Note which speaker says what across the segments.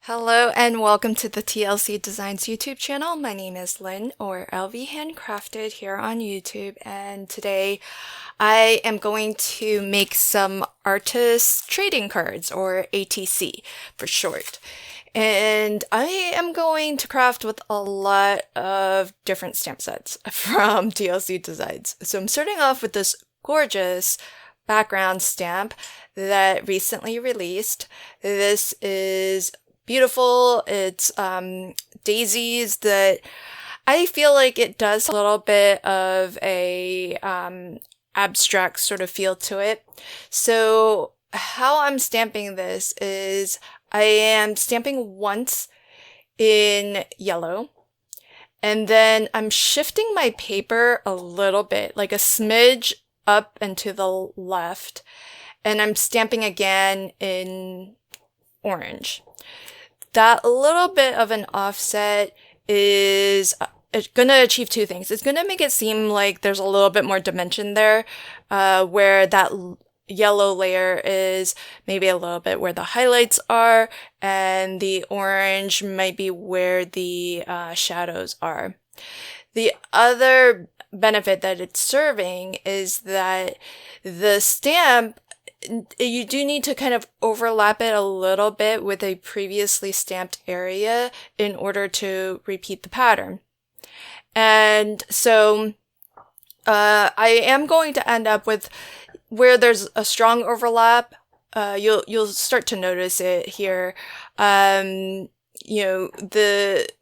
Speaker 1: Hello and welcome to the TLC Designs YouTube channel. My name is Lynn, or LV Handcrafted, here on YouTube, and today I am going to make some artist trading cards, or ATC for short. And I am going to craft with a lot of different stamp sets from TLC Designs. So I'm starting off with this gorgeous background stamp that recently released. This is beautiful. It's daisies that I feel like it does a little bit of a abstract sort of feel to it. So how I'm stamping this is I am stamping once in yellow, and then I'm shifting my paper a little bit, like a smidge up and to the left, and I'm stamping again in orange. That little bit of an offset is going to achieve two things. It's going to make it seem like there's a little bit more dimension there, where that yellow layer is maybe a little bit where the highlights are, and the orange might be where the shadows are. The other benefit that it's serving is that the stamp, you do need to kind of overlap it a little bit with a previously stamped area in order to repeat the pattern. And so I am going to end up with where there's a strong overlap. You'll start to notice it here. The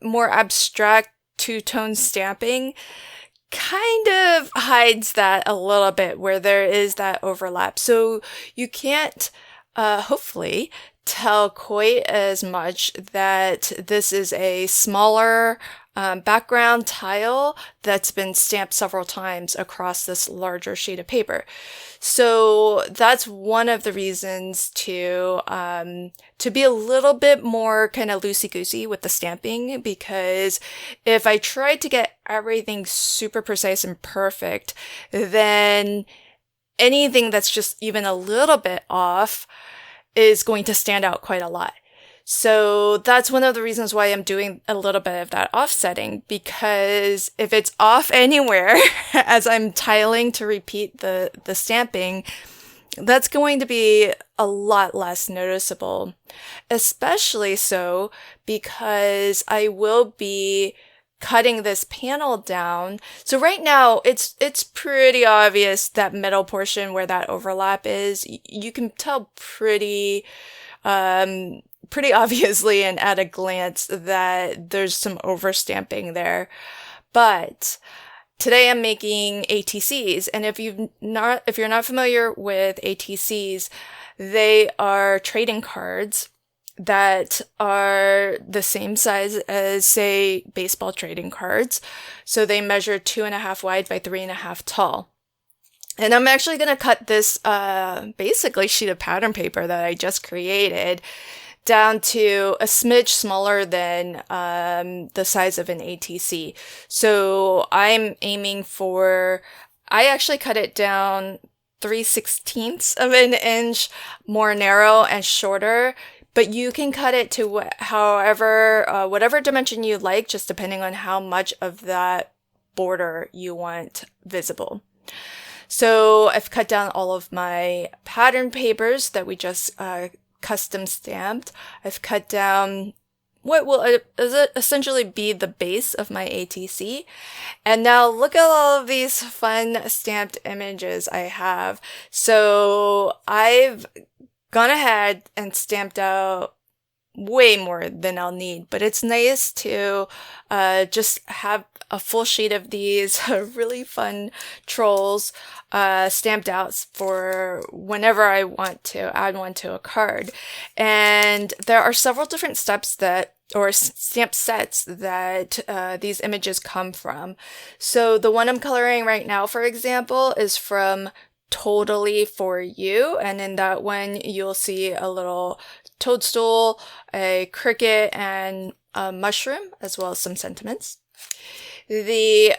Speaker 1: more abstract two-tone stamping kind of hides that a little bit where there is that overlap. So you can't, hopefully, tell quite as much that this is a smaller background tile that's been stamped several times across this larger sheet of paper. So that's one of the reasons to be a little bit more kind of loosey-goosey with the stamping, because if I try to get everything super precise and perfect, then anything that's just even a little bit off is going to stand out quite a lot. So that's one of the reasons why I'm doing a little bit of that offsetting, because if it's off anywhere as I'm tiling to repeat the stamping, that's going to be a lot less noticeable. Especially so because I will be cutting this panel down. So right now it's pretty obvious, that middle portion where that overlap is. You can tell pretty obviously and at a glance that there's some overstamping there. But today I'm making ATCs, and if you're not familiar with ATCs, they are trading cards that are the same size as, say, baseball trading cards. So they measure 2.5 wide by 3.5 tall. And I'm actually going to cut this basically sheet of pattern paper that I just created down to a smidge smaller than the size of an ATC. So I'm aiming for, I actually cut it down 3/16 of an inch more narrow and shorter, but you can cut it to whatever dimension you like, just depending on how much of that border you want visible. So I've cut down all of my pattern papers that we just custom stamped. I've cut down what will essentially be the base of my ATC. And now look at all of these fun stamped images I have. So I've gone ahead and stamped out way more than I'll need, but it's nice to just have a full sheet of these really fun trolls stamped out for whenever I want to add one to a card. And there are several different steps or stamp sets that these images come from. So the one I'm coloring right now, for example, is from Totally For You, and in that one you'll see a little toadstool, a cricket, and a mushroom, as well as some sentiments. The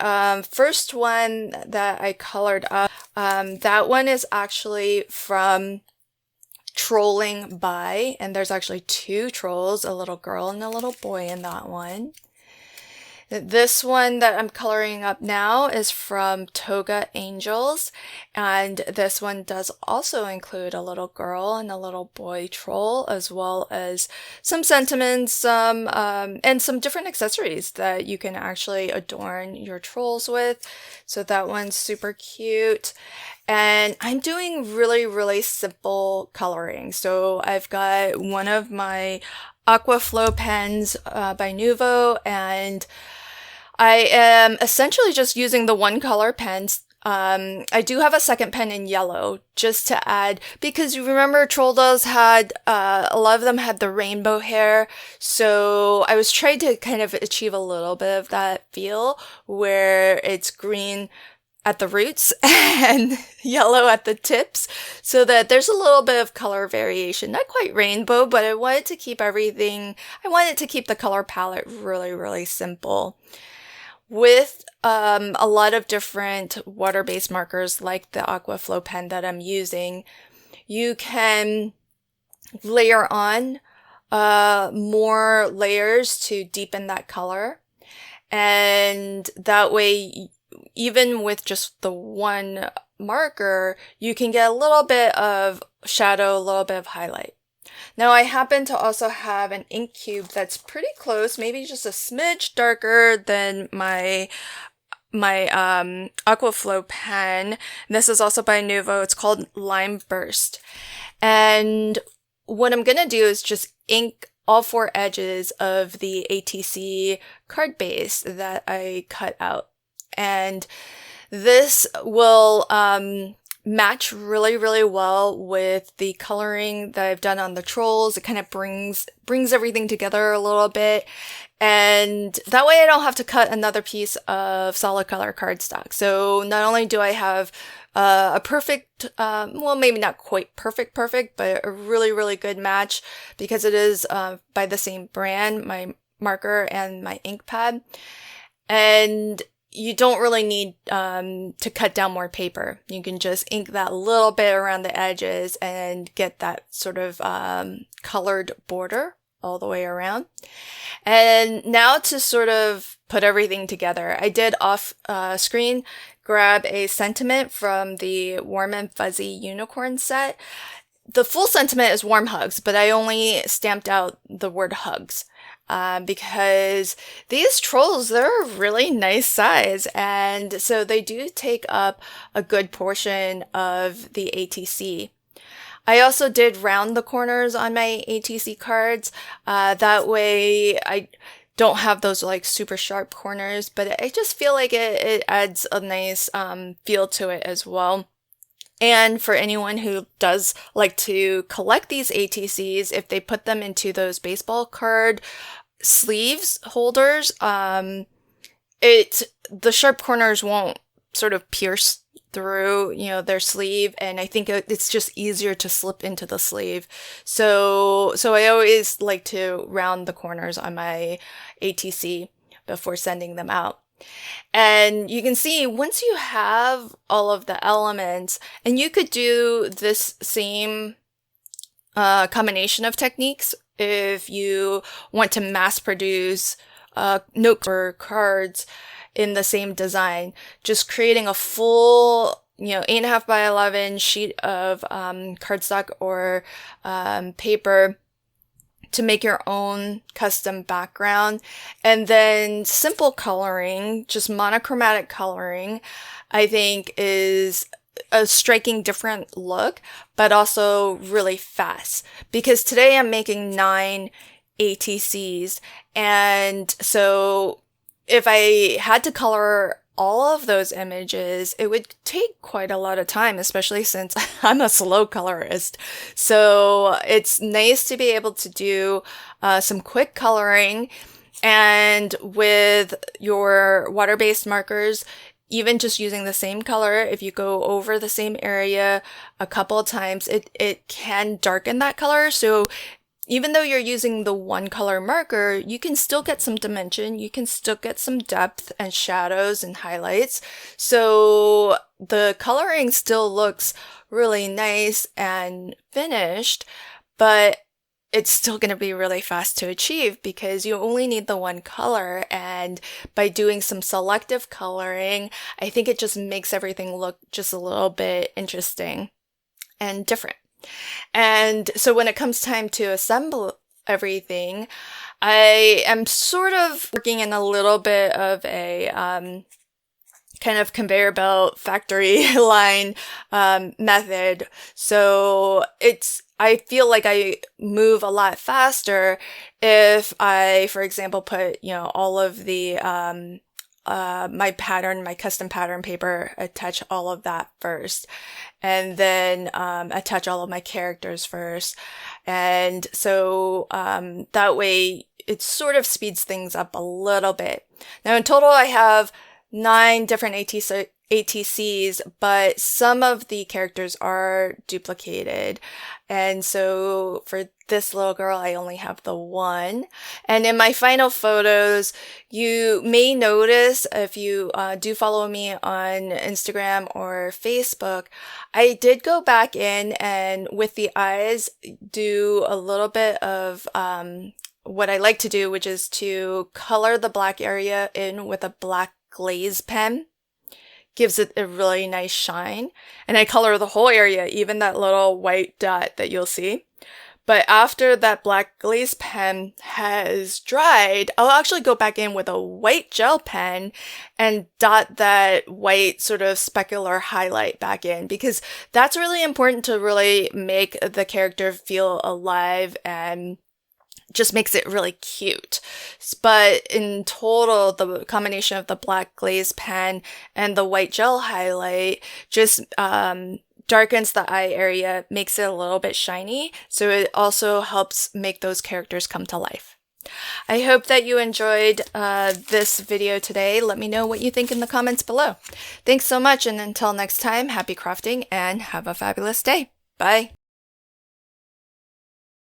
Speaker 1: first one that I colored up, that one is actually from trolling by, and there's actually two trolls, a little girl and a little boy in that one. This one that I'm coloring up now is from Toga Angels, and this one does also include a little girl and a little boy troll, as well as some sentiments, and some different accessories that you can actually adorn your trolls with. So that one's super cute. And I'm doing really simple coloring. So I've got one of my Aquaflow pens by Nuvo, and I am essentially just using the one color pens. I do have a second pen in yellow just to add, because you remember Troll Dolls had, a lot of them had the rainbow hair. So I was trying to kind of achieve a little bit of that feel where it's green at the roots and yellow at the tips, so that there's a little bit of color variation. Not quite rainbow, but I wanted to keep the color palette really simple. With a lot of different water-based markers like the Aquaflow pen that I'm using, you can layer on more layers to deepen that color. And that way, even with just the one marker, you can get a little bit of shadow, a little bit of highlight. Now I happen to also have an ink cube that's pretty close, maybe just a smidge darker than my Aquaflow pen. This is also by Nuvo. It's called Lime Burst. And what I'm gonna do is just ink all four edges of the ATC card base that I cut out. And this will match really well with the coloring that I've done on the trolls. It kind of brings everything together a little bit. And that way I don't have to cut another piece of solid color cardstock. So not only do I have a perfect, well, maybe not quite perfect, but a really good match, because it is by the same brand, my marker and my ink pad. And you don't really need to cut down more paper. You can just ink that little bit around the edges and get that sort of colored border all the way around. And now to sort of put everything together, I did off screen grab a sentiment from the Warm and Fuzzy Unicorn set. The full sentiment is warm hugs, but I only stamped out the word hugs. Because these trolls, they're a really nice size, and so they do take up a good portion of the ATC. I also did round the corners on my ATC cards. That way I don't have those like super sharp corners, but I just feel like it adds a nice feel to it as well. And for anyone who does like to collect these ATCs, if they put them into those baseball card sleeves holders, the sharp corners won't sort of pierce through, their sleeve, and I think it's just easier to slip into the sleeve. So I always like to round the corners on my ATC before sending them out. And you can see once you have all of the elements, and you could do this same combination of techniques if you want to mass produce notes or cards in the same design, just creating a full 8.5 by 11 sheet of cardstock or paper to make your own custom background. And then simple coloring, just monochromatic coloring, I think is a striking different look, but also really fast. Because today I'm making 9 ATCs, and so if I had to color all of those images, it would take quite a lot of time, especially since I'm a slow colorist. So it's nice to be able to do some quick coloring, and with your water-based markers, even just using the same color, if you go over the same area a couple of times, it can darken that color. So even though you're using the one color marker, you can still get some dimension, you can still get some depth and shadows and highlights. So the coloring still looks really nice and finished, but it's still going to be really fast to achieve because you only need the one color. And by doing some selective coloring, I think it just makes everything look just a little bit interesting and different. And so when it comes time to assemble everything, I am sort of working in a little bit of a kind of conveyor belt factory line method. So I feel like I move a lot faster if I, for example, put, all of the my custom pattern paper, attach all of that first, and then attach all of my characters first. And so that way it sort of speeds things up a little bit. Now in total I have 9 different ATCs, but some of the characters are duplicated. And so for this little girl, I only have the one. And in my final photos, you may notice, if you do follow me on Instagram or Facebook, I did go back in and with the eyes do a little bit of what I like to do, which is to color the black area in with a black glaze pen. Gives it a really nice shine. And I color the whole area, even that little white dot that you'll see. But after that black glaze pen has dried, I'll actually go back in with a white gel pen and dot that white sort of specular highlight back in, because that's really important to really make the character feel alive and just makes it really cute. But in total, the combination of the black glaze pen and the white gel highlight just darkens the eye area, makes it a little bit shiny, so it also helps make those characters come to life. I hope that you enjoyed this video today. Let me know what you think in the comments below. Thanks so much, and until next time, happy crafting and have a fabulous day. Bye!